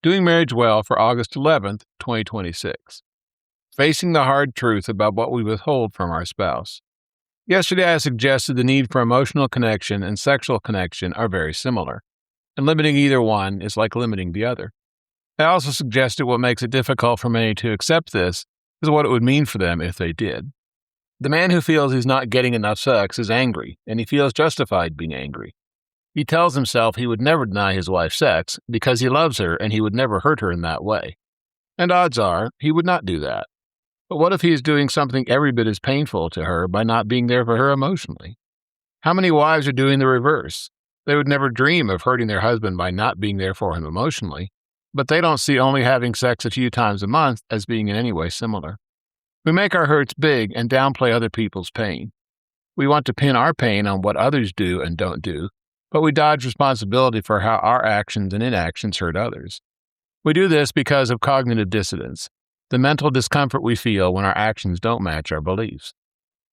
Doing Marriage Well for August 11th, 2026. Facing the hard truth about what we withhold from our spouse. Yesterday, I suggested the need for emotional connection and sexual connection are very similar, and limiting either one is like limiting the other. I also suggested what makes it difficult for many to accept this is what it would mean for them if they did. The man who feels he's not getting enough sex is angry, and he feels justified being angry. He tells himself he would never deny his wife sex because he loves her and he would never hurt her in that way. And odds are, he would not do that. But what if he is doing something every bit as painful to her by not being there for her emotionally? How many wives are doing the reverse? They would never dream of hurting their husband by not being there for him emotionally, but they don't see only having sex a few times a month as being in any way similar. We make our hurts big and downplay other people's pain. We want to pin our pain on what others do and don't do, but we dodge responsibility for how our actions and inactions hurt others. We do this because of cognitive dissonance, the mental discomfort we feel when our actions don't match our beliefs.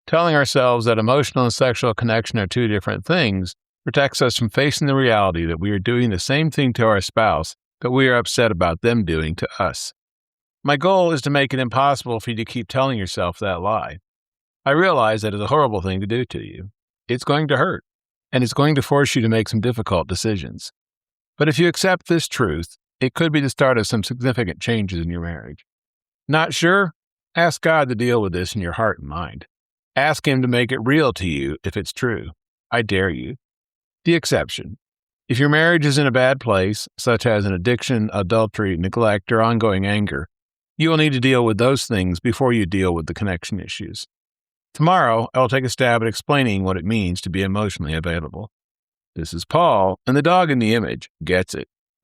Telling ourselves that emotional and sexual connection are two different things protects us from facing the reality that we are doing the same thing to our spouse that we are upset about them doing to us. My goal is to make it impossible for you to keep telling yourself that lie. I realize that is a horrible thing to do to you. It's going to hurt, and it's going to force you to make some difficult decisions. But if you accept this truth, it could be the start of some significant changes in your marriage. Not sure? Ask God to deal with this in your heart and mind. Ask Him to make it real to you if it's true. I dare you. The exception. If your marriage is in a bad place, such as an addiction, adultery, neglect, or ongoing anger, you will need to deal with those things before you deal with the connection issues. Tomorrow, I will take a stab at explaining what it means to be emotionally available. This is Paul, and the dog in the image gets it.